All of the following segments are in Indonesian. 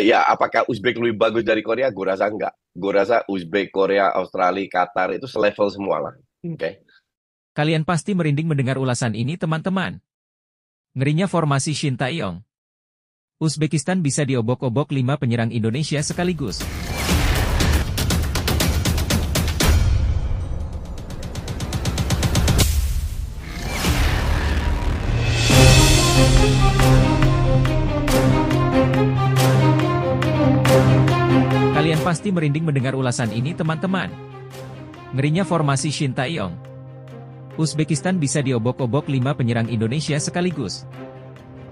Ya, apakah Uzbek lebih bagus dari Korea? Gue rasa enggak. Gue rasa Uzbek, Korea, Australia, Qatar itu selevel semua lah. Oke. Kalian pasti merinding mendengar ulasan ini, teman-teman. Ngerinya formasi Shin Tae-yong. Uzbekistan bisa diobok-obok 5 penyerang Indonesia sekaligus. Kalian pasti merinding mendengar ulasan ini, teman-teman. Ngerinya formasi Shin Tae-yong. Uzbekistan bisa diobok-obok 5 penyerang Indonesia sekaligus.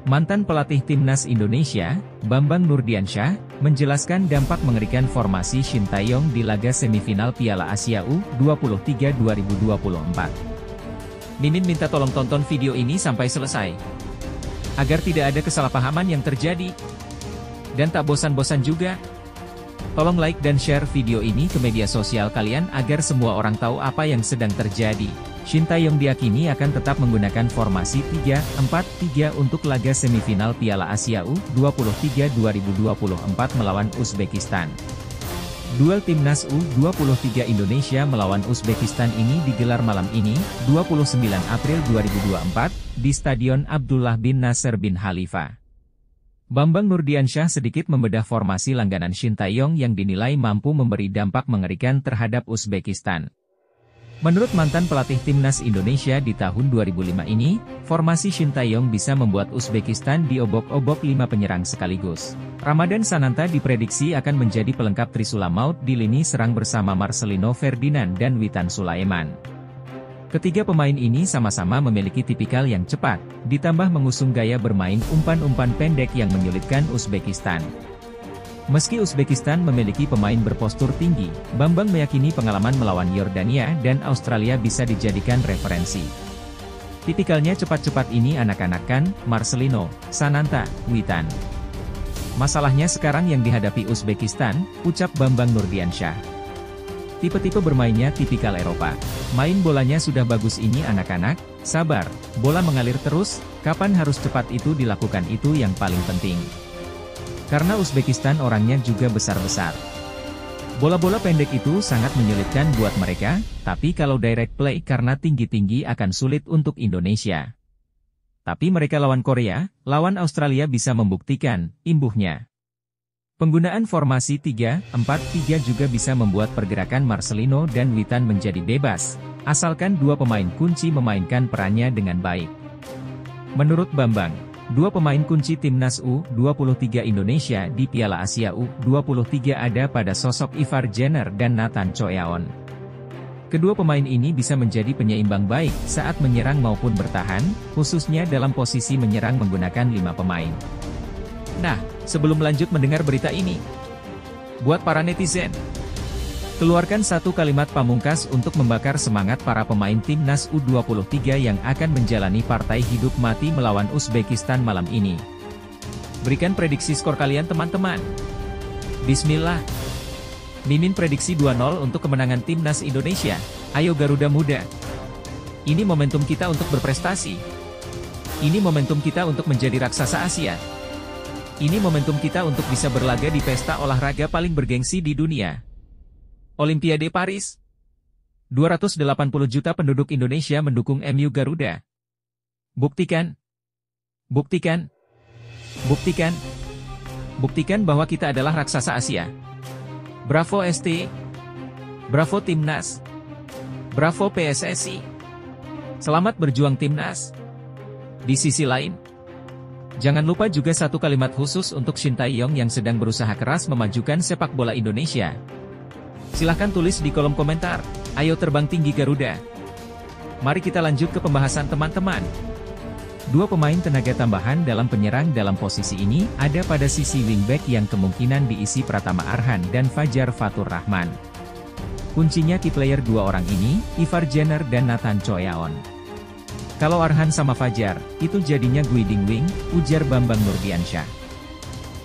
Mantan pelatih timnas Indonesia, Bambang Nurdiansyah, menjelaskan dampak mengerikan formasi Shin Tae-yong di laga semifinal Piala Asia U23 2024. Mimin minta tolong tonton video ini sampai selesai, agar tidak ada kesalahpahaman yang terjadi. Dan tak bosan-bosan juga, tolong like dan share video ini ke media sosial kalian agar semua orang tahu apa yang sedang terjadi. Shin Tae-yong diakini akan tetap menggunakan formasi 3-4-3 untuk laga semifinal Piala Asia U23 2024 melawan Uzbekistan. Duel timnas U23 Indonesia melawan Uzbekistan ini digelar malam ini, 29 April 2024, di Stadion Abdullah bin Nasser bin Khalifa. Bambang Nurdiansyah sedikit membedah formasi langganan Shin Tae-yong yang dinilai mampu memberi dampak mengerikan terhadap Uzbekistan. Menurut mantan pelatih timnas Indonesia di tahun 2005 ini, formasi Shin Tae-yong bisa membuat Uzbekistan diobok-obok 5 penyerang sekaligus. Ramadan Sananta diprediksi akan menjadi pelengkap Trisula Maut di lini serang bersama Marcelino Ferdinand dan Witan Sulaiman. Ketiga pemain ini sama-sama memiliki tipikal yang cepat, ditambah mengusung gaya bermain umpan-umpan pendek yang menyulitkan Uzbekistan. Meski Uzbekistan memiliki pemain berpostur tinggi, Bambang meyakini pengalaman melawan Yordania dan Australia bisa dijadikan referensi. Tipikalnya cepat-cepat ini anak-anakan, Marcelino, Sananta, Witan. Masalahnya sekarang yang dihadapi Uzbekistan, ucap Bambang Nurdiansyah. Tipe-tipe bermainnya tipikal Eropa. Main bolanya sudah bagus ini anak-anak, sabar, bola mengalir terus, kapan harus cepat itu dilakukan itu yang paling penting. Karena Uzbekistan orangnya juga besar-besar. Bola-bola pendek itu sangat menyulitkan buat mereka, tapi kalau direct play karena tinggi-tinggi akan sulit untuk Indonesia. Tapi mereka lawan Korea, lawan Australia bisa membuktikan, imbuhnya. Penggunaan formasi 3-4-3 juga bisa membuat pergerakan Marcelino dan Witan menjadi bebas, asalkan dua pemain kunci memainkan perannya dengan baik. Menurut Bambang, dua pemain kunci timnas U23 Indonesia di Piala Asia U23 ada pada sosok Ivar Jenner dan Nathan Choeaon. Kedua pemain ini bisa menjadi penyeimbang baik saat menyerang maupun bertahan, khususnya dalam posisi menyerang menggunakan 5 pemain. Nah, sebelum lanjut mendengar berita ini, buat para netizen, keluarkan satu kalimat pamungkas untuk membakar semangat para pemain timnas U23 yang akan menjalani partai hidup mati melawan Uzbekistan malam ini. Berikan prediksi skor kalian teman-teman. Bismillah. Mimin prediksi 2-0 untuk kemenangan timnas Indonesia. Ayo Garuda Muda. Ini momentum kita untuk berprestasi. Ini momentum kita untuk menjadi raksasa Asia. Ini momentum kita untuk bisa berlaga di pesta olahraga paling bergengsi di dunia. Olimpiade Paris. 280 juta penduduk Indonesia mendukung MU Garuda. Buktikan. Buktikan. Buktikan. Buktikan bahwa kita adalah raksasa Asia. Bravo ST. Bravo Timnas. Bravo PSSI. Selamat berjuang Timnas. Di sisi lain, jangan lupa juga satu kalimat khusus untuk Shin Tae-yong yang sedang berusaha keras memajukan sepak bola Indonesia. Silahkan tulis di kolom komentar. Ayo terbang tinggi Garuda. Mari kita lanjut ke pembahasan teman-teman. Dua pemain tenaga tambahan dalam penyerang dalam posisi ini ada pada sisi wingback yang kemungkinan diisi Pratama Arhan dan Fajar Fatur Rahman. Kuncinya key player dua orang ini, Ivar Jenner dan Nathan Choeaon. Kalau Arhan sama Fajar, itu jadinya guiding wing, ujar Bambang Nurdiansyah.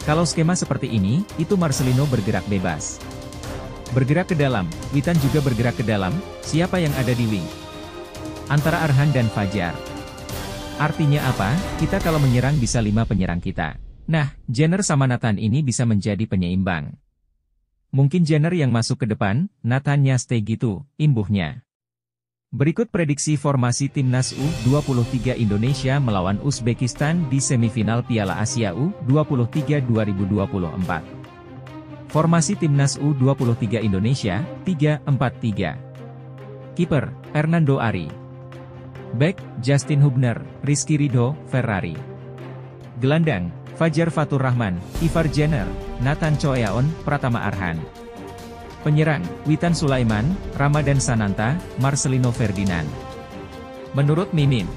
Kalau skema seperti ini, itu Marcelino bergerak bebas. Bergerak ke dalam, Witan juga bergerak ke dalam, siapa yang ada di wing? Antara Arhan dan Fajar. Artinya apa? Kita kalau menyerang bisa 5 penyerang kita. Nah, Jenner sama Nathan ini bisa menjadi penyeimbang. Mungkin Jenner yang masuk ke depan, Nathan-nya stay gitu, imbuhnya. Berikut prediksi formasi Timnas U23 Indonesia melawan Uzbekistan di semifinal Piala Asia U23 2024. Formasi Timnas U23 Indonesia, 3-4-3. Kiper, Hernando Ari. Bek, Justin Hubner, Rizky Ridho, Ferrari. Gelandang, Fajar Fatur Rahman, Ivar Jenner, Nathan Choeaon, Pratama Arhan. Penyerang, Witan Sulaiman, Ramadan Sananta, Marcelino Ferdinand. Menurut Mimin,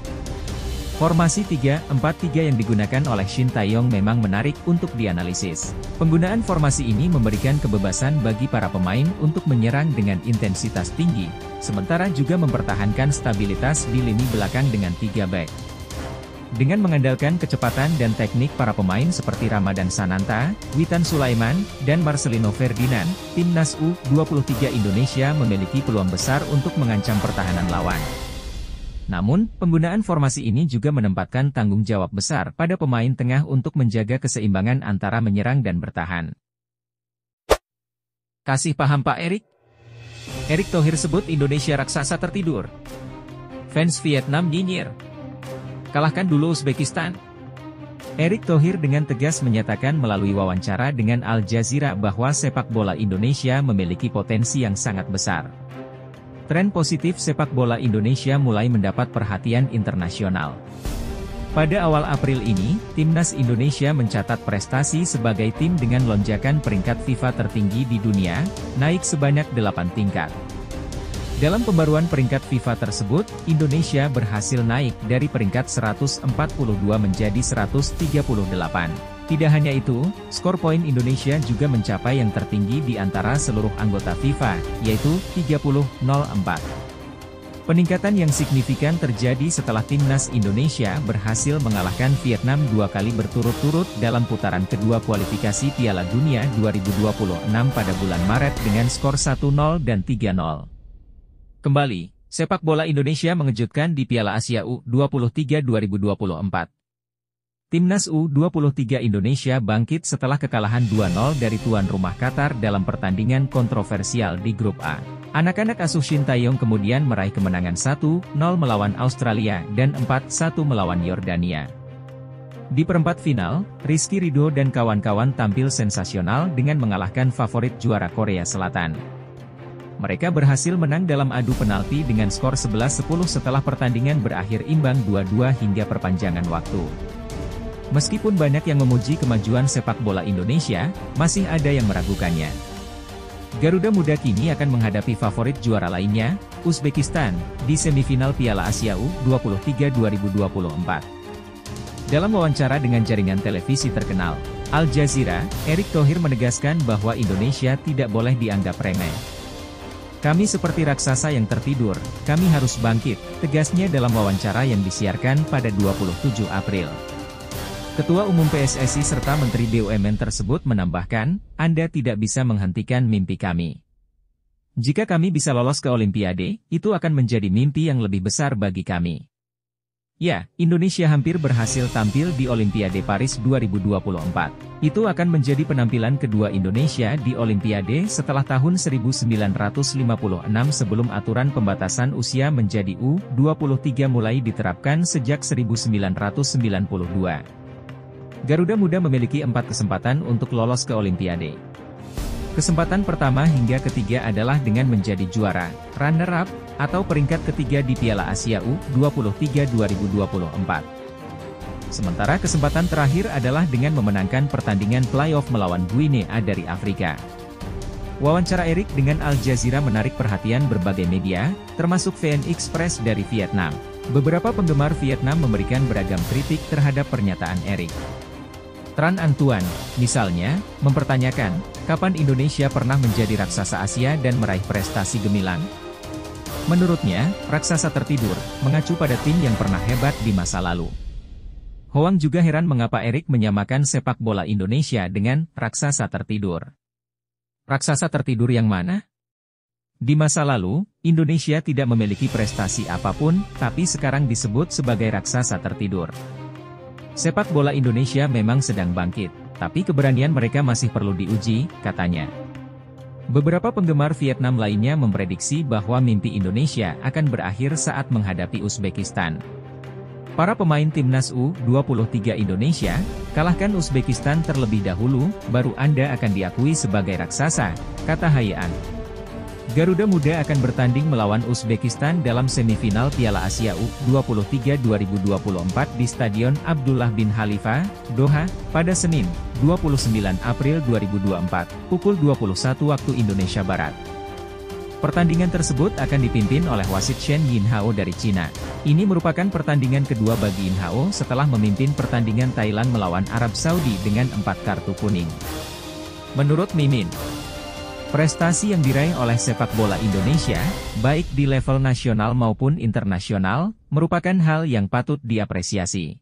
formasi 3-4-3 yang digunakan oleh Shin Tae-yong memang menarik untuk dianalisis. Penggunaan formasi ini memberikan kebebasan bagi para pemain untuk menyerang dengan intensitas tinggi, sementara juga mempertahankan stabilitas di lini belakang dengan 3 bek. Dengan mengandalkan kecepatan dan teknik para pemain seperti Ramadan Sananta, Witan Sulaiman, dan Marcelino Ferdinand, Timnas U23 Indonesia memiliki peluang besar untuk mengancam pertahanan lawan. Namun, penggunaan formasi ini juga menempatkan tanggung jawab besar pada pemain tengah untuk menjaga keseimbangan antara menyerang dan bertahan. Kasih paham Pak Erik? Erick Thohir sebut Indonesia raksasa tertidur. Fans Vietnam nyinyir. Kalahkan dulu Uzbekistan. Erick Thohir dengan tegas menyatakan melalui wawancara dengan Al Jazeera bahwa sepak bola Indonesia memiliki potensi yang sangat besar. Tren positif sepak bola Indonesia mulai mendapat perhatian internasional. Pada awal April ini, Timnas Indonesia mencatat prestasi sebagai tim dengan lonjakan peringkat FIFA tertinggi di dunia, naik sebanyak 8 tingkat. Dalam pembaruan peringkat FIFA tersebut, Indonesia berhasil naik dari peringkat 142 menjadi 138. Tidak hanya itu, skor poin Indonesia juga mencapai yang tertinggi di antara seluruh anggota FIFA, yaitu 30.04. Peningkatan yang signifikan terjadi setelah Timnas Indonesia berhasil mengalahkan Vietnam 2 kali berturut-turut dalam putaran kedua kualifikasi Piala Dunia 2026 pada bulan Maret dengan skor 1-0 dan 3-0. Kembali, sepak bola Indonesia mengejutkan di Piala Asia U23 2024. Timnas U23 Indonesia bangkit setelah kekalahan 2-0 dari tuan rumah Qatar dalam pertandingan kontroversial di Grup A. Anak-anak asuh Shin Tae-yong kemudian meraih kemenangan 1-0 melawan Australia dan 4-1 melawan Yordania. Di perempat final, Rizky Ridho dan kawan-kawan tampil sensasional dengan mengalahkan favorit juara Korea Selatan. Mereka berhasil menang dalam adu penalti dengan skor 11-10 setelah pertandingan berakhir imbang 2-2 hingga perpanjangan waktu. Meskipun banyak yang memuji kemajuan sepak bola Indonesia, masih ada yang meragukannya. Garuda Muda kini akan menghadapi favorit juara lainnya, Uzbekistan, di semifinal Piala Asia U23 2024. Dalam wawancara dengan jaringan televisi terkenal, Al Jazeera, Erick Thohir menegaskan bahwa Indonesia tidak boleh dianggap remeh. Kami seperti raksasa yang tertidur, kami harus bangkit, tegasnya dalam wawancara yang disiarkan pada 27 April. Ketua Umum PSSI serta Menteri BUMN tersebut menambahkan, Anda tidak bisa menghentikan mimpi kami. Jika kami bisa lolos ke Olimpiade, itu akan menjadi mimpi yang lebih besar bagi kami. Ya, Indonesia hampir berhasil tampil di Olimpiade Paris 2024. Itu akan menjadi penampilan kedua Indonesia di Olimpiade setelah tahun 1956 sebelum aturan pembatasan usia menjadi U23 mulai diterapkan sejak 1992. Garuda Muda memiliki 4 kesempatan untuk lolos ke Olimpiade. Kesempatan pertama hingga ketiga adalah dengan menjadi juara, runner-up, atau peringkat ketiga di Piala Asia U23 2024. Sementara kesempatan terakhir adalah dengan memenangkan pertandingan playoff melawan Guinea dari Afrika. Wawancara Erick dengan Al Jazeera menarik perhatian berbagai media, termasuk VN Express dari Vietnam. Beberapa penggemar Vietnam memberikan beragam kritik terhadap pernyataan Erick. Tran Anh Tuan, misalnya, mempertanyakan, kapan Indonesia pernah menjadi raksasa Asia dan meraih prestasi gemilang? Menurutnya, raksasa tertidur, mengacu pada tim yang pernah hebat di masa lalu. Hoang juga heran mengapa Erick menyamakan sepak bola Indonesia dengan raksasa tertidur. Raksasa tertidur yang mana? Di masa lalu, Indonesia tidak memiliki prestasi apapun, tapi sekarang disebut sebagai raksasa tertidur. Sepak bola Indonesia memang sedang bangkit, tapi keberanian mereka masih perlu diuji, katanya. Beberapa penggemar Vietnam lainnya memprediksi bahwa mimpi Indonesia akan berakhir saat menghadapi Uzbekistan. Para pemain timnas U23 Indonesia, kalahkan Uzbekistan terlebih dahulu, baru Anda akan diakui sebagai raksasa, kata Hayyan. Garuda Muda akan bertanding melawan Uzbekistan dalam semifinal Piala Asia U23 2024 di Stadion Abdullah bin Khalifa, Doha, pada Senin, 29 April 2024, pukul 21 waktu Indonesia Barat. Pertandingan tersebut akan dipimpin oleh wasit Shen Yinhao dari Cina. Ini merupakan pertandingan kedua bagi Yinhao setelah memimpin pertandingan Thailand melawan Arab Saudi dengan 4 kartu kuning. Menurut Mimin, prestasi yang diraih oleh sepak bola Indonesia, baik di level nasional maupun internasional, merupakan hal yang patut diapresiasi.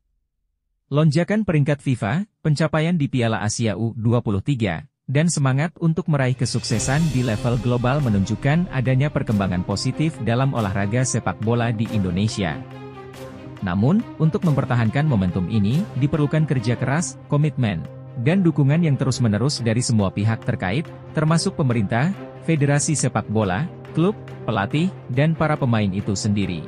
Lonjakan peringkat FIFA, pencapaian di Piala Asia U23, dan semangat untuk meraih kesuksesan di level global menunjukkan adanya perkembangan positif dalam olahraga sepak bola di Indonesia. Namun, untuk mempertahankan momentum ini, diperlukan kerja keras, komitmen, dan dukungan yang terus-menerus dari semua pihak terkait, termasuk pemerintah, federasi sepak bola, klub, pelatih, dan para pemain itu sendiri.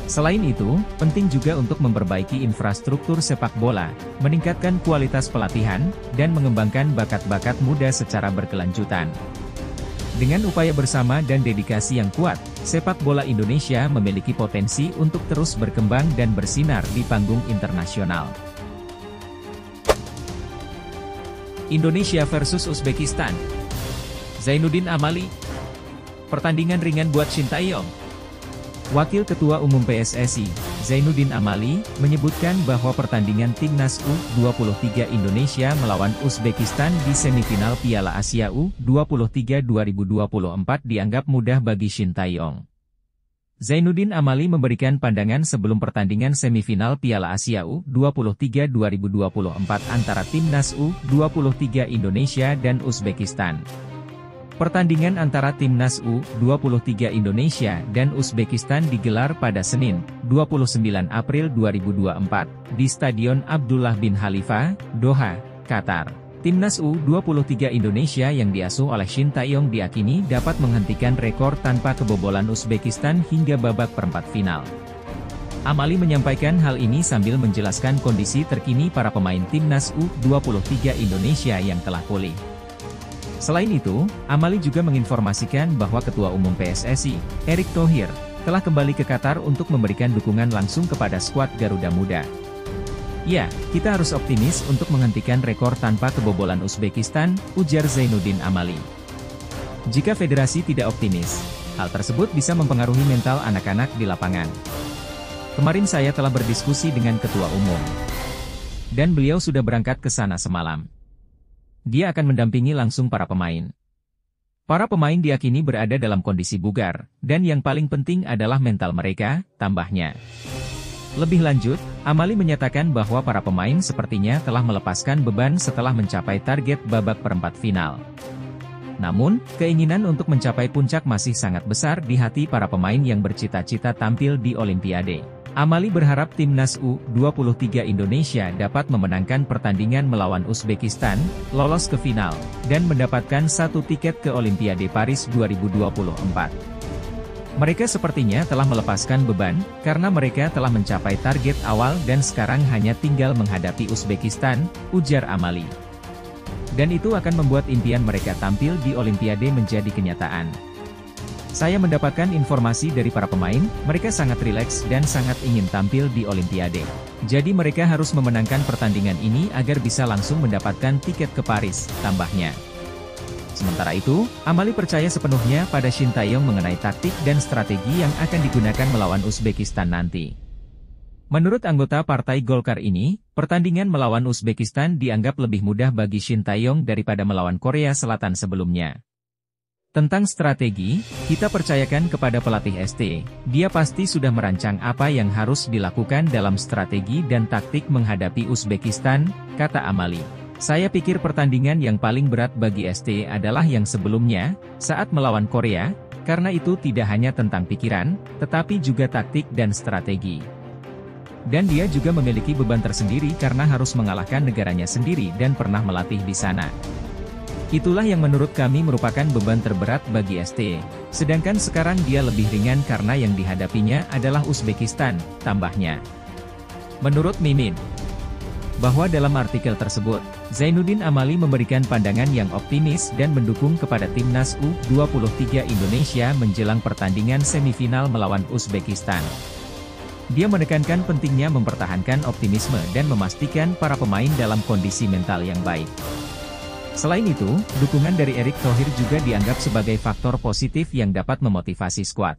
Selain itu, penting juga untuk memperbaiki infrastruktur sepak bola, meningkatkan kualitas pelatihan, dan mengembangkan bakat-bakat muda secara berkelanjutan. Dengan upaya bersama dan dedikasi yang kuat, sepak bola Indonesia memiliki potensi untuk terus berkembang dan bersinar di panggung internasional. Indonesia versus Uzbekistan. Zainuddin Amali. Pertandingan ringan buat Sintayong. Wakil Ketua Umum PSSI, Zainuddin Amali, menyebutkan bahwa pertandingan Timnas U23 Indonesia melawan Uzbekistan di semifinal Piala Asia U23 2024 dianggap mudah bagi Sintayong. Zainuddin Amali memberikan pandangan sebelum pertandingan semifinal Piala Asia U23 2024 antara Timnas U23 Indonesia dan Uzbekistan. Pertandingan antara Timnas U23 Indonesia dan Uzbekistan digelar pada Senin, 29 April 2024, di Stadion Abdullah bin Khalifa, Doha, Qatar. Timnas U23 Indonesia yang diasuh oleh Sintayong diakini dapat menghentikan rekor tanpa kebobolan Uzbekistan hingga babak perempat final. Amali menyampaikan hal ini sambil menjelaskan kondisi terkini para pemain Timnas U23 Indonesia yang telah pulih. Selain itu, Amali juga menginformasikan bahwa Ketua Umum PSSI, Erick Thohir, telah kembali ke Qatar untuk memberikan dukungan langsung kepada skuad Garuda Muda. Ya, kita harus optimis untuk menghentikan rekor tanpa kebobolan Uzbekistan, ujar Zainuddin Amali. Jika federasi tidak optimis, hal tersebut bisa mempengaruhi mental anak-anak di lapangan. Kemarin saya telah berdiskusi dengan Ketua Umum, dan beliau sudah berangkat ke sana semalam. Dia akan mendampingi langsung para pemain. Para pemain diyakini berada dalam kondisi bugar, dan yang paling penting adalah mental mereka, tambahnya. Lebih lanjut, Amali menyatakan bahwa para pemain sepertinya telah melepaskan beban setelah mencapai target babak perempat final. Namun, keinginan untuk mencapai puncak masih sangat besar di hati para pemain yang bercita-cita tampil di Olimpiade. Amali berharap Timnas U23 Indonesia dapat memenangkan pertandingan melawan Uzbekistan, lolos ke final, dan mendapatkan 1 tiket ke Olimpiade Paris 2024. Mereka sepertinya telah melepaskan beban, karena mereka telah mencapai target awal dan sekarang hanya tinggal menghadapi Uzbekistan, ujar Amali. Dan itu akan membuat impian mereka tampil di Olimpiade menjadi kenyataan. Saya mendapatkan informasi dari para pemain, mereka sangat rileks dan sangat ingin tampil di Olimpiade. Jadi mereka harus memenangkan pertandingan ini agar bisa langsung mendapatkan tiket ke Paris, tambahnya. Sementara itu, Amali percaya sepenuhnya pada Sintayong mengenai taktik dan strategi yang akan digunakan melawan Uzbekistan nanti. Menurut anggota Partai Golkar ini, pertandingan melawan Uzbekistan dianggap lebih mudah bagi Sintayong daripada melawan Korea Selatan sebelumnya. Tentang strategi, kita percayakan kepada pelatih ST, dia pasti sudah merancang apa yang harus dilakukan dalam strategi dan taktik menghadapi Uzbekistan, kata Amali. Saya pikir pertandingan yang paling berat bagi ST adalah yang sebelumnya, saat melawan Korea, karena itu tidak hanya tentang pikiran, tetapi juga taktik dan strategi. Dan dia juga memiliki beban tersendiri karena harus mengalahkan negaranya sendiri dan pernah melatih di sana. Itulah yang menurut kami merupakan beban terberat bagi ST. Sedangkan sekarang dia lebih ringan karena yang dihadapinya adalah Uzbekistan, tambahnya. Menurut Mimin, bahwa dalam artikel tersebut, Zainuddin Amali memberikan pandangan yang optimis dan mendukung kepada timnas U23 Indonesia menjelang pertandingan semifinal melawan Uzbekistan. Dia menekankan pentingnya mempertahankan optimisme dan memastikan para pemain dalam kondisi mental yang baik. Selain itu, dukungan dari Erick Thohir juga dianggap sebagai faktor positif yang dapat memotivasi skuad.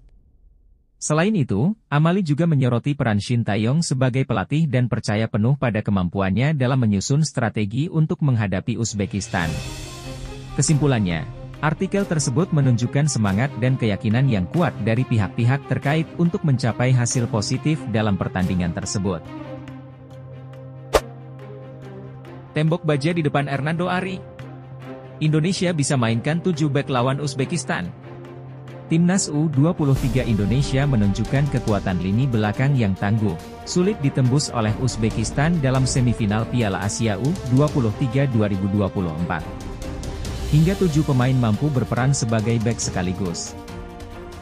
Selain itu, Amali juga menyoroti peran Shin Tae-yong sebagai pelatih dan percaya penuh pada kemampuannya dalam menyusun strategi untuk menghadapi Uzbekistan. Kesimpulannya, artikel tersebut menunjukkan semangat dan keyakinan yang kuat dari pihak-pihak terkait untuk mencapai hasil positif dalam pertandingan tersebut. Tembok baja di depan Hernando Ari. Indonesia bisa mainkan 7 bek lawan Uzbekistan. Timnas U23 Indonesia menunjukkan kekuatan lini belakang yang tangguh, sulit ditembus oleh Uzbekistan dalam semifinal Piala Asia U23 2024. Hingga 7 pemain mampu berperan sebagai bek sekaligus.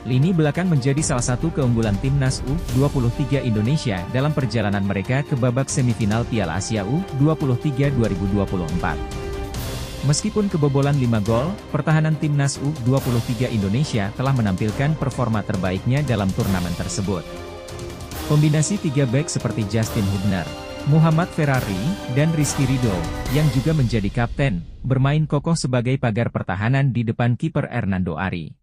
Lini belakang menjadi salah satu keunggulan Timnas U23 Indonesia dalam perjalanan mereka ke babak semifinal Piala Asia U23 2024. Meskipun kebobolan 5 gol, pertahanan Timnas U23 Indonesia telah menampilkan performa terbaiknya dalam turnamen tersebut. Kombinasi 3 bek seperti Justin Hubner, Muhammad Ferrari, dan Rizky Ridho, yang juga menjadi kapten, bermain kokoh sebagai pagar pertahanan di depan kiper Hernando Ari.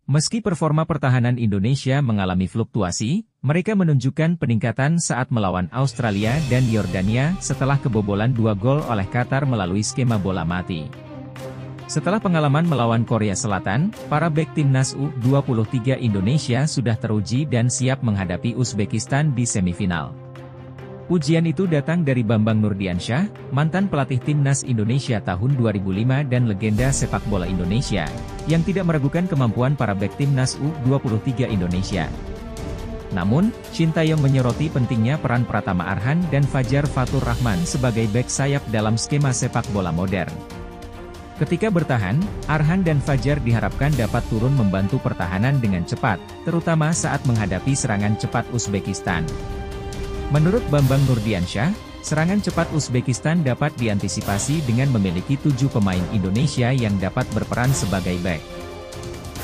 Meski performa pertahanan Indonesia mengalami fluktuasi, mereka menunjukkan peningkatan saat melawan Australia dan Yordania setelah kebobolan 2 gol oleh Qatar melalui skema bola mati. Setelah pengalaman melawan Korea Selatan, para bek Timnas U23 Indonesia sudah teruji dan siap menghadapi Uzbekistan di semifinal. Ujian itu datang dari Bambang Nurdiansyah, mantan pelatih Timnas Indonesia tahun 2005 dan legenda sepak bola Indonesia, yang tidak meragukan kemampuan para bek Timnas U23 Indonesia. Namun, Shin Tae-yong menyoroti pentingnya peran Pratama Arhan dan Fajar Fatur Rahman sebagai bek sayap dalam skema sepak bola modern. Ketika bertahan, Arhan dan Fajar diharapkan dapat turun membantu pertahanan dengan cepat, terutama saat menghadapi serangan cepat Uzbekistan. Menurut Bambang Nurdiansyah, serangan cepat Uzbekistan dapat diantisipasi dengan memiliki 7 pemain Indonesia yang dapat berperan sebagai bek.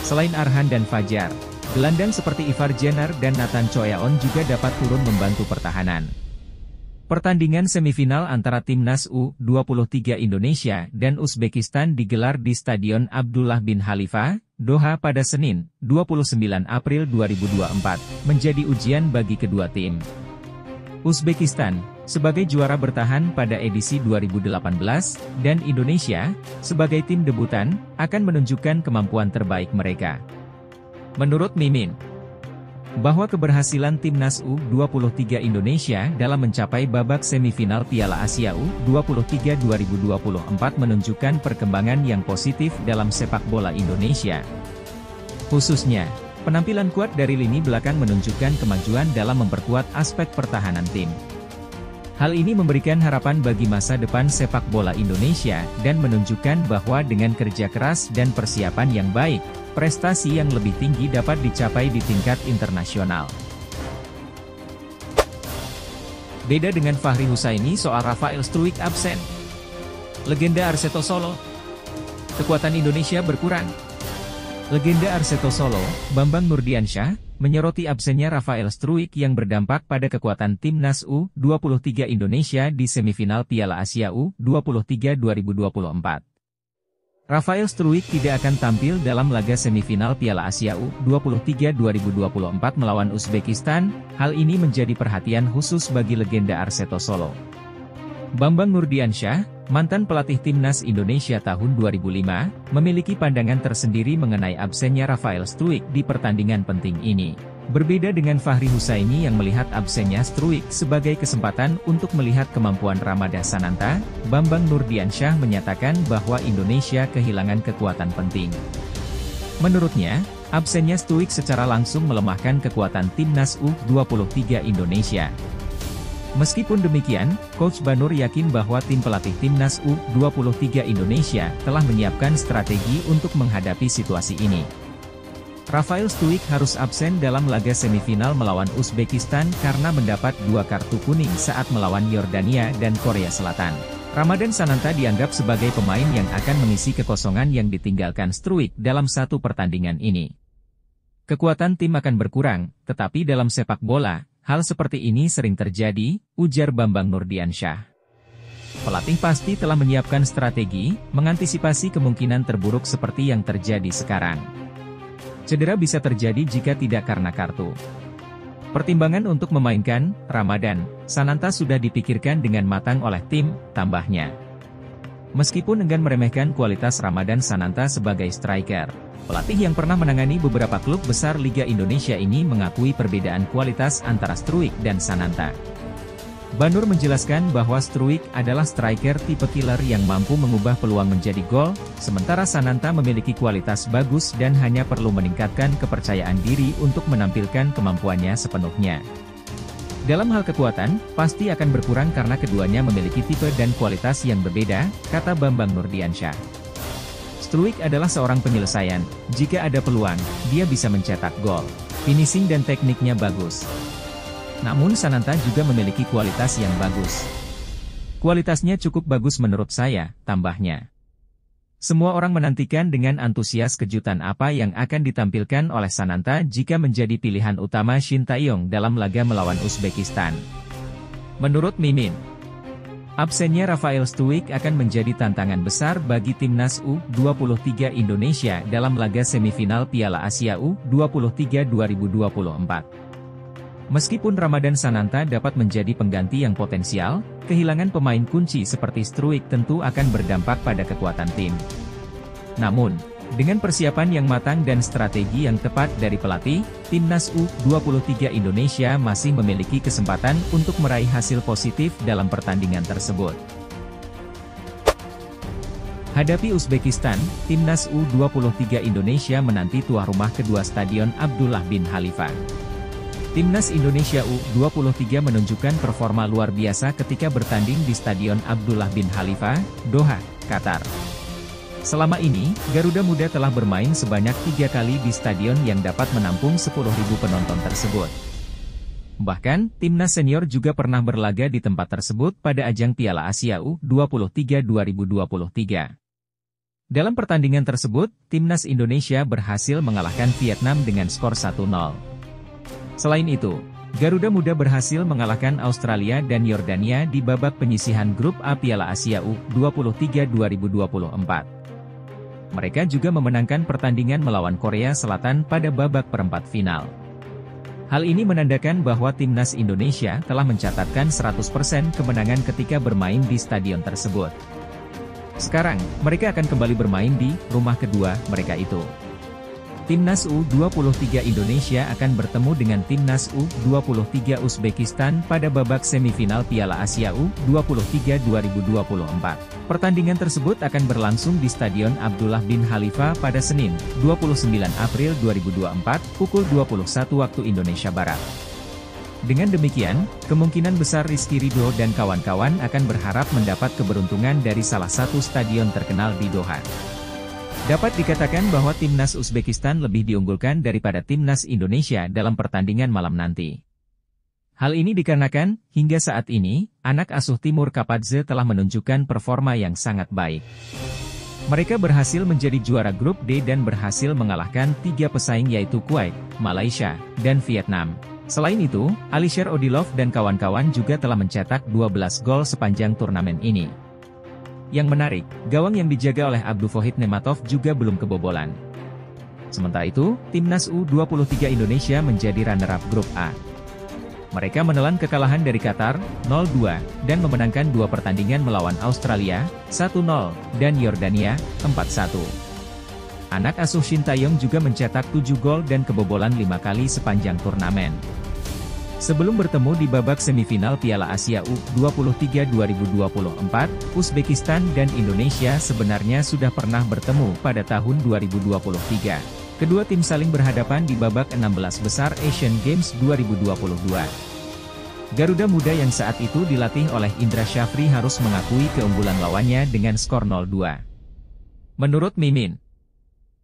Selain Arhan dan Fajar, gelandang seperti Ivar Jenner dan Nathan Choyaon juga dapat turun membantu pertahanan. Pertandingan semifinal antara Timnas U23 Indonesia dan Uzbekistan digelar di Stadion Abdullah bin Khalifa, Doha pada Senin, 29 April 2024, menjadi ujian bagi kedua tim. Uzbekistan, sebagai juara bertahan pada edisi 2018, dan Indonesia, sebagai tim debutan, akan menunjukkan kemampuan terbaik mereka. Menurut Mimin, bahwa keberhasilan Timnas U23 Indonesia dalam mencapai babak semifinal Piala Asia U23 2024 menunjukkan perkembangan yang positif dalam sepak bola Indonesia. Khususnya, penampilan kuat dari lini belakang menunjukkan kemajuan dalam memperkuat aspek pertahanan tim. Hal ini memberikan harapan bagi masa depan sepak bola Indonesia dan menunjukkan bahwa dengan kerja keras dan persiapan yang baik, prestasi yang lebih tinggi dapat dicapai di tingkat internasional. Beda dengan Fahri Husaini soal Rafael Struijk absen. Legenda Arseto Solo. Kekuatan Indonesia berkurang. Legenda Arseto Solo, Bambang Nurdiansyah, menyoroti absennya Rafael Struijk yang berdampak pada kekuatan Timnas U23 Indonesia di semifinal Piala Asia U23 2024. Rafael Struijk tidak akan tampil dalam laga semifinal Piala Asia U23 2024 melawan Uzbekistan. Hal ini menjadi perhatian khusus bagi legenda Arseto Solo. Bambang Nurdiansyah, mantan pelatih Timnas Indonesia tahun 2005, memiliki pandangan tersendiri mengenai absennya Rafael Struijk di pertandingan penting ini. Berbeda dengan Fahri Husaini yang melihat absennya Struijk sebagai kesempatan untuk melihat kemampuan Ramadha Sananta, Bambang Nurdiansyah menyatakan bahwa Indonesia kehilangan kekuatan penting. Menurutnya, absennya Struijk secara langsung melemahkan kekuatan Timnas U23 Indonesia. Meskipun demikian, Coach Banur yakin bahwa tim pelatih Timnas U23 Indonesia telah menyiapkan strategi untuk menghadapi situasi ini. Rafael Struijk harus absen dalam laga semifinal melawan Uzbekistan karena mendapat 2 kartu kuning saat melawan Yordania dan Korea Selatan. Ramadan Sananta dianggap sebagai pemain yang akan mengisi kekosongan yang ditinggalkan Struijk dalam satu pertandingan ini. Kekuatan tim akan berkurang, tetapi dalam sepak bola, hal seperti ini sering terjadi, ujar Bambang Nurdiansyah. Pelatih pasti telah menyiapkan strategi, mengantisipasi kemungkinan terburuk seperti yang terjadi sekarang. Cedera bisa terjadi jika tidak karena kartu. Pertimbangan untuk memainkan Ramadan Sananta sudah dipikirkan dengan matang oleh tim, tambahnya. Meskipun enggan meremehkan kualitas Ramadan Sananta sebagai striker, pelatih yang pernah menangani beberapa klub besar Liga Indonesia ini mengakui perbedaan kualitas antara Struijk dan Sananta. Banur menjelaskan bahwa Struijk adalah striker tipe killer yang mampu mengubah peluang menjadi gol, sementara Sananta memiliki kualitas bagus dan hanya perlu meningkatkan kepercayaan diri untuk menampilkan kemampuannya sepenuhnya. Dalam hal kekuatan, pasti akan berkurang karena keduanya memiliki tipe dan kualitas yang berbeda, kata Bambang Nurdiansyah. Struijk adalah seorang penyelesaian, jika ada peluang, dia bisa mencetak gol. Finishing dan tekniknya bagus. Namun Sananta juga memiliki kualitas yang bagus. Kualitasnya cukup bagus menurut saya, tambahnya. Semua orang menantikan dengan antusias kejutan apa yang akan ditampilkan oleh Sananta jika menjadi pilihan utama Shin Tae-yong dalam laga melawan Uzbekistan. Menurut Mimin, absennya Rafael Struijk akan menjadi tantangan besar bagi Timnas U23 Indonesia dalam laga semifinal Piala Asia U23 2024. Meskipun Ramadan Sananta dapat menjadi pengganti yang potensial, kehilangan pemain kunci seperti Struijk tentu akan berdampak pada kekuatan tim. Namun, dengan persiapan yang matang dan strategi yang tepat dari pelatih, Timnas U23 Indonesia masih memiliki kesempatan untuk meraih hasil positif dalam pertandingan tersebut. Hadapi Uzbekistan, Timnas U23 Indonesia menanti tuan rumah kedua Stadion Abdullah bin Khalifa. Timnas Indonesia U23 menunjukkan performa luar biasa ketika bertanding di Stadion Abdullah bin Khalifa, Doha, Qatar. Selama ini, Garuda Muda telah bermain sebanyak 3 kali di stadion yang dapat menampung 10.000 penonton tersebut. Bahkan, Timnas Senior juga pernah berlaga di tempat tersebut pada ajang Piala Asia U23 2023. Dalam pertandingan tersebut, Timnas Indonesia berhasil mengalahkan Vietnam dengan skor 1-0. Selain itu, Garuda Muda berhasil mengalahkan Australia dan Yordania di babak penyisihan grup A Piala Asia U23 2024. Mereka juga memenangkan pertandingan melawan Korea Selatan pada babak perempat final. Hal ini menandakan bahwa Timnas Indonesia telah mencatatkan 100% kemenangan ketika bermain di stadion tersebut. Sekarang, mereka akan kembali bermain di rumah kedua mereka itu. Timnas U23 Indonesia akan bertemu dengan Timnas U23 Uzbekistan pada babak semifinal Piala Asia U23 2024. Pertandingan tersebut akan berlangsung di Stadion Abdullah bin Khalifa pada Senin, 29 April 2024, pukul 21 waktu Indonesia Barat. Dengan demikian, kemungkinan besar Rizky Ridho dan kawan-kawan akan berharap mendapat keberuntungan dari salah satu stadion terkenal di Doha. Dapat dikatakan bahwa Timnas Uzbekistan lebih diunggulkan daripada Timnas Indonesia dalam pertandingan malam nanti. Hal ini dikarenakan, hingga saat ini, anak asuh Timur Kapadze telah menunjukkan performa yang sangat baik. Mereka berhasil menjadi juara grup D dan berhasil mengalahkan 3 pesaing yaitu Kuwait, Malaysia, dan Vietnam. Selain itu, Alisher Odilov dan kawan-kawan juga telah mencetak 12 gol sepanjang turnamen ini. Yang menarik, gawang yang dijaga oleh Abdulfohid Nematov juga belum kebobolan. Sementara itu, Timnas U23 Indonesia menjadi runner-up grup A. Mereka menelan kekalahan dari Qatar, 0-2, dan memenangkan 2 pertandingan melawan Australia, 1-0, dan Yordania, 4-1. Anak asuh Shin Tae-yong juga mencetak 7 gol dan kebobolan 5 kali sepanjang turnamen. Sebelum bertemu di babak semifinal Piala Asia U23 2024, Uzbekistan dan Indonesia sebenarnya sudah pernah bertemu pada tahun 2023. Kedua tim saling berhadapan di babak 16 besar Asian Games 2022. Garuda Muda yang saat itu dilatih oleh Indra Syafri harus mengakui keunggulan lawannya dengan skor 0-2. Menurut Mimin,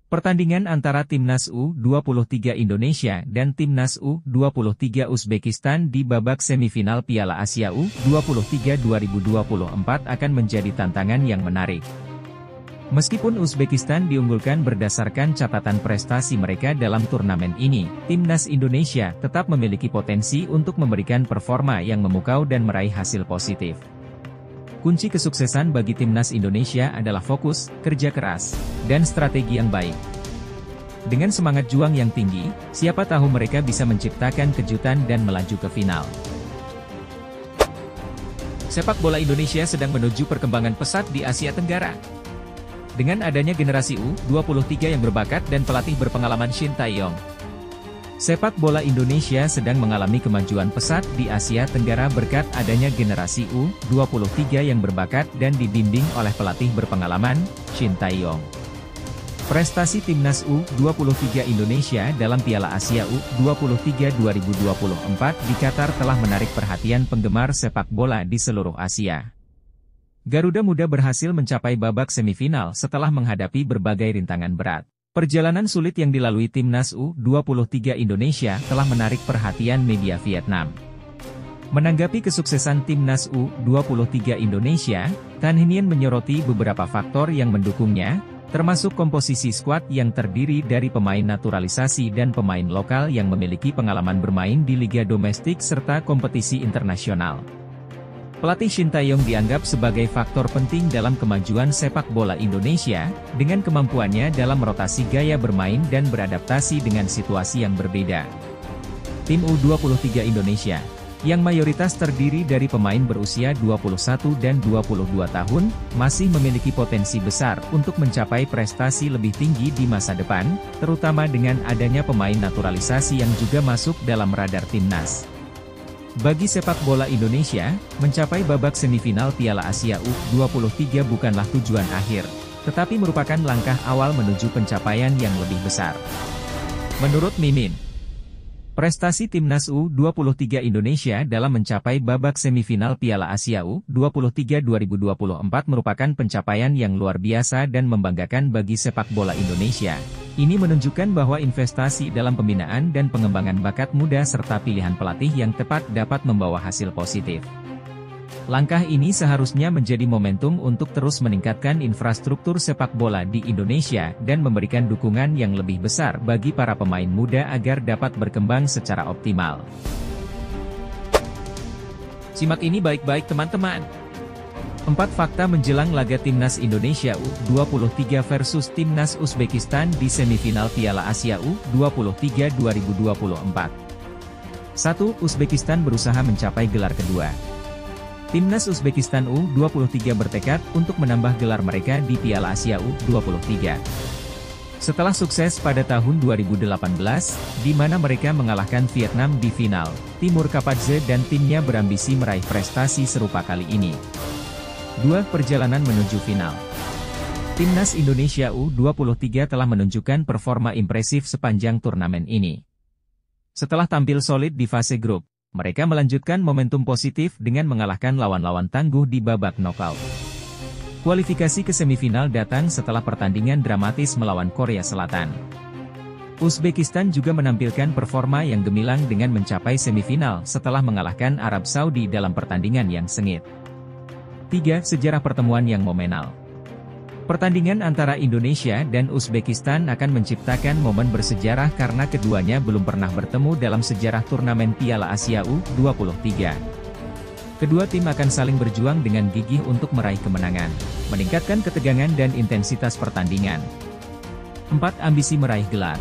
pertandingan antara Timnas U23 Indonesia dan Timnas U23 Uzbekistan di babak semifinal Piala Asia U23 2024 akan menjadi tantangan yang menarik. Meskipun Uzbekistan diunggulkan berdasarkan catatan prestasi mereka dalam turnamen ini, Timnas Indonesia tetap memiliki potensi untuk memberikan performa yang memukau dan meraih hasil positif. Kunci kesuksesan bagi Timnas Indonesia adalah fokus, kerja keras, dan strategi yang baik. Dengan semangat juang yang tinggi, siapa tahu mereka bisa menciptakan kejutan dan melaju ke final. Sepak bola Indonesia sedang menuju perkembangan pesat di Asia Tenggara. Dengan adanya generasi U23 yang berbakat dan pelatih berpengalaman Shin Tae-yong, sepak bola Indonesia sedang mengalami kemajuan pesat di Asia Tenggara berkat adanya generasi U23 yang berbakat dan dibimbing oleh pelatih berpengalaman, Shin Tae-yong. Prestasi Timnas U23 Indonesia dalam Piala Asia U23 2024 di Qatar telah menarik perhatian penggemar sepak bola di seluruh Asia. Garuda Muda berhasil mencapai babak semifinal setelah menghadapi berbagai rintangan berat. Perjalanan sulit yang dilalui Timnas U23 Indonesia telah menarik perhatian media Vietnam. Menanggapi kesuksesan Timnas U23 Indonesia, Tan Hien menyoroti beberapa faktor yang mendukungnya, termasuk komposisi skuad yang terdiri dari pemain naturalisasi dan pemain lokal yang memiliki pengalaman bermain di liga domestik serta kompetisi internasional. Pelatih Shin Tae-yong dianggap sebagai faktor penting dalam kemajuan sepak bola Indonesia, dengan kemampuannya dalam rotasi gaya bermain dan beradaptasi dengan situasi yang berbeda. Tim U23 Indonesia, yang mayoritas terdiri dari pemain berusia 21 dan 22 tahun, masih memiliki potensi besar untuk mencapai prestasi lebih tinggi di masa depan, terutama dengan adanya pemain naturalisasi yang juga masuk dalam radar timnas. Bagi sepak bola Indonesia, mencapai babak semifinal Piala Asia U23 bukanlah tujuan akhir, tetapi merupakan langkah awal menuju pencapaian yang lebih besar. Menurut Mimin, prestasi Timnas U23 Indonesia dalam mencapai babak semifinal Piala Asia U23 2024 merupakan pencapaian yang luar biasa dan membanggakan bagi sepak bola Indonesia. Ini menunjukkan bahwa investasi dalam pembinaan dan pengembangan bakat muda serta pilihan pelatih yang tepat dapat membawa hasil positif. Langkah ini seharusnya menjadi momentum untuk terus meningkatkan infrastruktur sepak bola di Indonesia dan memberikan dukungan yang lebih besar bagi para pemain muda agar dapat berkembang secara optimal. Simak ini baik-baik teman-teman. 4 fakta menjelang laga Timnas Indonesia U23 versus Timnas Uzbekistan di semifinal Piala Asia U23 2024. 1. Uzbekistan berusaha mencapai gelar kedua. Timnas Uzbekistan U23 bertekad untuk menambah gelar mereka di Piala Asia U23. Setelah sukses pada tahun 2018, di mana mereka mengalahkan Vietnam di final, Timur Kapadze dan timnya berambisi meraih prestasi serupa kali ini. 2. Perjalanan menuju final. Timnas Indonesia U23 telah menunjukkan performa impresif sepanjang turnamen ini. Setelah tampil solid di fase grup, mereka melanjutkan momentum positif dengan mengalahkan lawan-lawan tangguh di babak knockout. Kualifikasi ke semifinal datang setelah pertandingan dramatis melawan Korea Selatan. Uzbekistan juga menampilkan performa yang gemilang dengan mencapai semifinal setelah mengalahkan Arab Saudi dalam pertandingan yang sengit. 3. Sejarah pertemuan yang momenal. Pertandingan antara Indonesia dan Uzbekistan akan menciptakan momen bersejarah karena keduanya belum pernah bertemu dalam sejarah turnamen Piala Asia U23. Kedua tim akan saling berjuang dengan gigih untuk meraih kemenangan, meningkatkan ketegangan dan intensitas pertandingan. 4. Ambisi meraih gelar.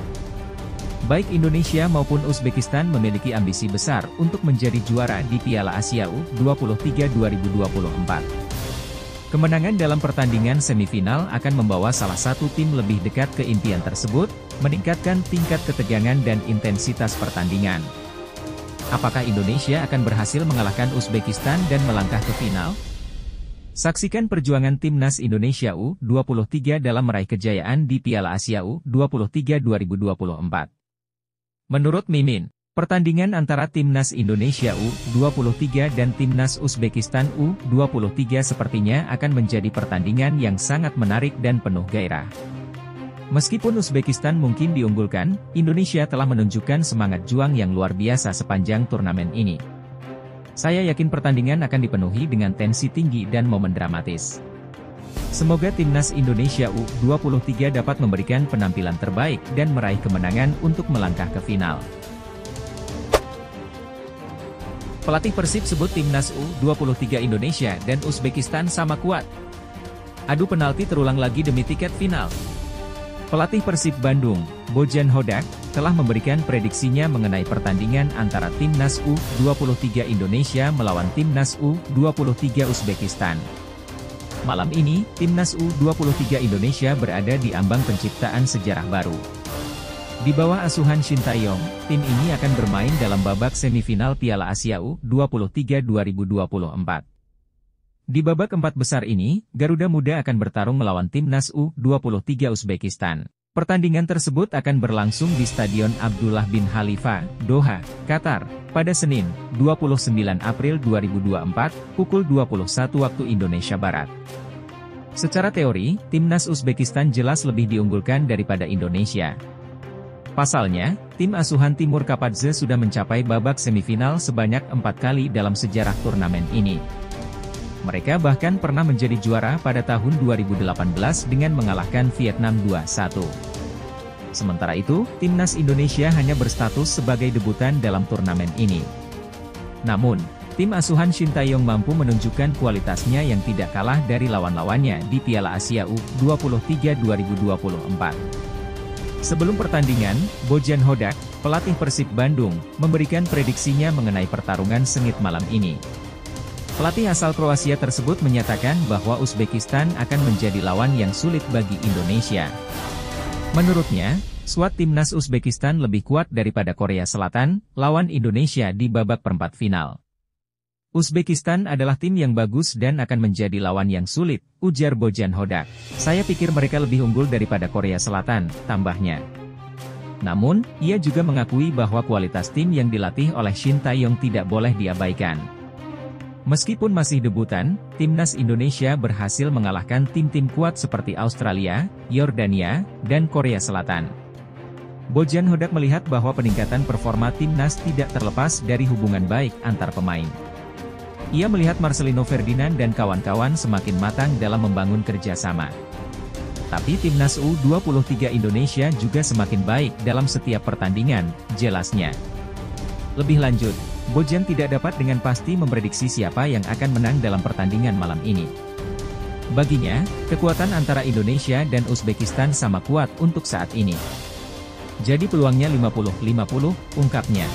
Baik Indonesia maupun Uzbekistan memiliki ambisi besar untuk menjadi juara di Piala Asia U23 2024. Kemenangan dalam pertandingan semifinal akan membawa salah satu tim lebih dekat ke impian tersebut, meningkatkan tingkat ketegangan dan intensitas pertandingan. Apakah Indonesia akan berhasil mengalahkan Uzbekistan dan melangkah ke final? Saksikan perjuangan Timnas Indonesia U23 dalam meraih kejayaan di Piala Asia U23 2024. Menurut Mimin, Pertandingan antara Timnas Indonesia U23 dan Timnas Uzbekistan U23 sepertinya akan menjadi pertandingan yang sangat menarik dan penuh gairah. Meskipun Uzbekistan mungkin diunggulkan, Indonesia telah menunjukkan semangat juang yang luar biasa sepanjang turnamen ini. Saya yakin pertandingan akan dipenuhi dengan tensi tinggi dan momen dramatis. Semoga Timnas Indonesia U23 dapat memberikan penampilan terbaik dan meraih kemenangan untuk melangkah ke final. Pelatih Persib sebut Timnas U23 Indonesia dan Uzbekistan sama kuat. Adu penalti terulang lagi demi tiket final. Pelatih Persib Bandung, Bojan Hodak, telah memberikan prediksinya mengenai pertandingan antara Timnas U23 Indonesia melawan Timnas U23 Uzbekistan. Malam ini, Timnas U23 Indonesia berada di ambang penciptaan sejarah baru. Di bawah asuhan Shin Tae-yong, tim ini akan bermain dalam babak semifinal Piala Asia U23 2024. Di babak 4 besar ini, Garuda Muda akan bertarung melawan Timnas U23 Uzbekistan. Pertandingan tersebut akan berlangsung di Stadion Abdullah bin Khalifa, Doha, Qatar, pada Senin, 29 April 2024, pukul 21 waktu Indonesia Barat. Secara teori, Timnas Uzbekistan jelas lebih diunggulkan daripada Indonesia. Pasalnya, tim asuhan Timur Kapadze sudah mencapai babak semifinal sebanyak 4 kali dalam sejarah turnamen ini. Mereka bahkan pernah menjadi juara pada tahun 2018 dengan mengalahkan Vietnam 2-1. Sementara itu, Timnas Indonesia hanya berstatus sebagai debutan dalam turnamen ini. Namun, tim asuhan Shin Tae-yong mampu menunjukkan kualitasnya yang tidak kalah dari lawan-lawannya di Piala Asia U23 2024. Sebelum pertandingan, Bojan Hodak, pelatih Persib Bandung, memberikan prediksinya mengenai pertarungan sengit malam ini. Pelatih asal Kroasia tersebut menyatakan bahwa Uzbekistan akan menjadi lawan yang sulit bagi Indonesia. Menurutnya, skuad Timnas Uzbekistan lebih kuat daripada Korea Selatan, lawan Indonesia di babak perempat final. Uzbekistan adalah tim yang bagus dan akan menjadi lawan yang sulit, ujar Bojan Hodak. Saya pikir mereka lebih unggul daripada Korea Selatan, tambahnya. Namun, ia juga mengakui bahwa kualitas tim yang dilatih oleh Shin Tae-yong tidak boleh diabaikan. Meskipun masih debutan, Timnas Indonesia berhasil mengalahkan tim-tim kuat seperti Australia, Yordania, dan Korea Selatan. Bojan Hodak melihat bahwa peningkatan performa Timnas tidak terlepas dari hubungan baik antar pemain. Ia melihat Marcelino Ferdinand dan kawan-kawan semakin matang dalam membangun kerjasama. Tapi Timnas U23 Indonesia juga semakin baik dalam setiap pertandingan, jelasnya. Lebih lanjut, Bojan tidak dapat dengan pasti memprediksi siapa yang akan menang dalam pertandingan malam ini. Baginya, kekuatan antara Indonesia dan Uzbekistan sama kuat untuk saat ini. Jadi peluangnya 50-50, ungkapnya.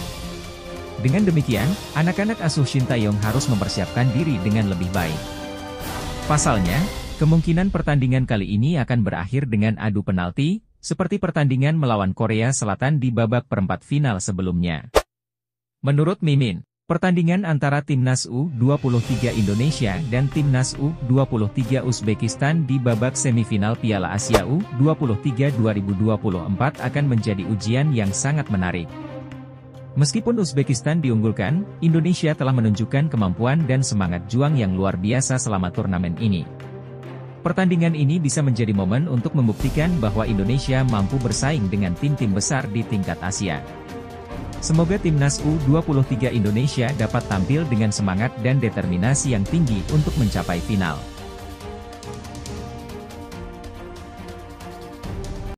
Dengan demikian, anak-anak asuh Shin Tae-yong harus mempersiapkan diri dengan lebih baik. Pasalnya, kemungkinan pertandingan kali ini akan berakhir dengan adu penalti, seperti pertandingan melawan Korea Selatan di babak perempat final sebelumnya. Menurut Mimin, pertandingan antara Timnas U23 Indonesia dan Timnas U23 Uzbekistan di babak semifinal Piala Asia U23 2024 akan menjadi ujian yang sangat menarik. Meskipun Uzbekistan diunggulkan, Indonesia telah menunjukkan kemampuan dan semangat juang yang luar biasa selama turnamen ini. Pertandingan ini bisa menjadi momen untuk membuktikan bahwa Indonesia mampu bersaing dengan tim-tim besar di tingkat Asia. Semoga Timnas U23 Indonesia dapat tampil dengan semangat dan determinasi yang tinggi untuk mencapai final.